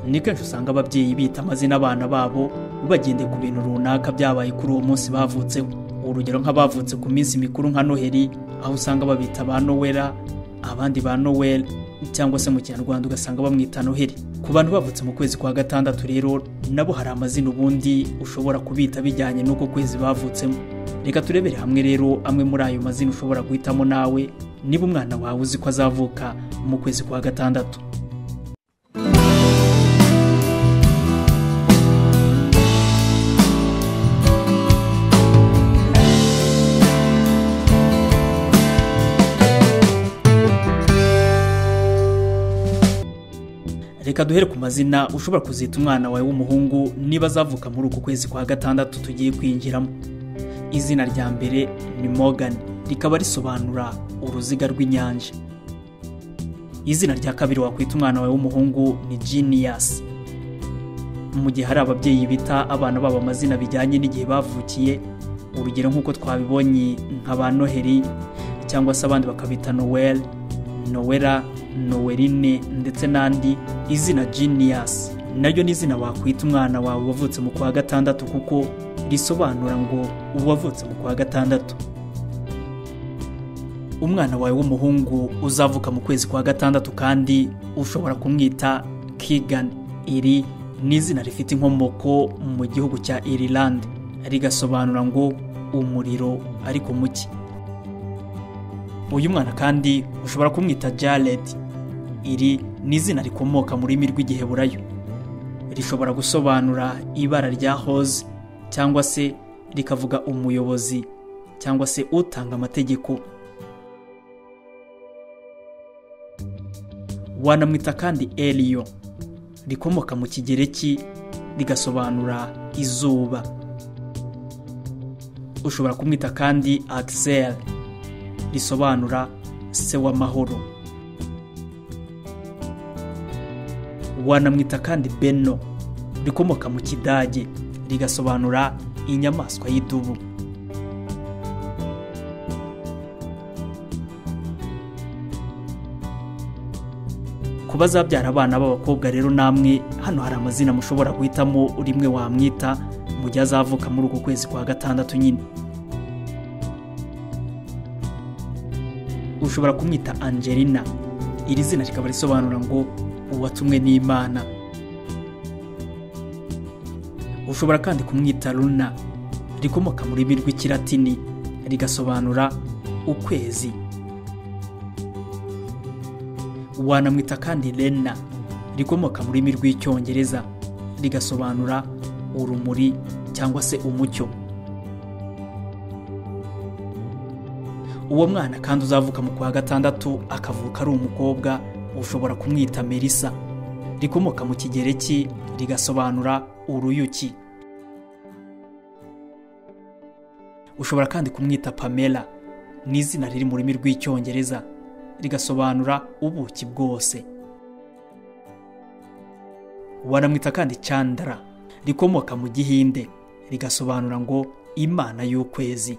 ni kenshi usanga ababyeyi bita amazina abana babo bagendeye ku bintu runaka byabaye kuri uwo munsi bavutseho. Urugero nk'abavutse ku minsi mikuru nka Noheli, aho usanga babita ba Nowera, abandi ba Noel, cyangwa se mu Kinyarwanda ugasanga bamwita Noheli. Ku bantu bavutse mu kwezi kwa gatandatu rero nabo hari amazina ubundi ushobora kubita bijyanye n'uko kwezi bavutsemo. Reka turebere hamwe rero amwe muri ayo mazina ushobora guhitamo nawe niba umwana wawe uzi ko azavuka mu kwezi kwa gatandatu. Reka duhere ku mazina ushobora kuzita umwana wawe w'umuhungu niba azavuka muri uku kwezi kwa gatandatu tugiye kwinjiramo. Izina rya mbere ni Morgan, rikaba risobanura uruziga rw'inyanja. Izina rya kabiri wakwita umwana wawe w'umuhungu ni Genius. Mu gihe hari ababyeyi bita abana babo amazina bijyanye n'igihe bavukiye, urugero nk'uko twabibonye nka ba Noheli, cyangwa se abandi bakabita Noel, Nowera, Noweline ndetse n'andi. Izina Genius naryo ni izina wakwita umwana wawe wavutse mu kwa gatandatu kuko risobanura ngo uwavutse mu kwa gatandatu. Umwana wawe w'umuhungu uzavuka mu kwezi kwa gatandatu kandi ushobora kumwita Keegan. Iri ni izina rifite inkomoko mu gihugu cya Ireland, rigasobanura ngo umuriro ariko muke. Uyu mwana kandi ushobora kumwita Jared. Iri ni izina rikomoka mu rurimi rw'Igiheburayo, rishobora gusobanura ibara rya hoze cyangwa se rikavuga umuyobozi cyangwa se utanga amategeko. Wanamwita kandi Elio, rikomoka mu Kigereki rigasobanura izuba. Ushobora kumwita kandi Axel, risobanura se w'amahoro. Wanamwita kandi Beno, rikomoka mu Kidage rigasobanura inyamaswa y'idubu. Ku bazabyara abana b'abakobwa rero namwe hano hari amazina mushobora guhitamo rimwe wamwita mu gihe azavuka muri uko kwezi kwa gatandatu nyine. Ushobora kumwita Angelina. Iri zina rikaba risobanura ngo uwatumwe n'Imana. Ushobora kandi kumwita Luna, rikomoka mu rurimi rw'Ikilatini rigasobanura ukwezi. Wanamwita kandi Lena, rikomoka mu rurimi rw'Icyongereza rigasobanura urumuri cyangwa se umucyo. Uwo mwana kandi uzavuka mu kwa gatandatu akavuka ari umukobwa, ushobora kumwita Melissa, rikomoka mu Kigereki rigasobanura uruyuki. Ushobora kandi kumwita Pamela, ni izina riri mu rurimi rw'Icyongereza rigasobanura ubuki bwose. Wanamwita kandi Chandra, rikomoka mu Gihinde rigasobanura ngo imana y'ukwezi.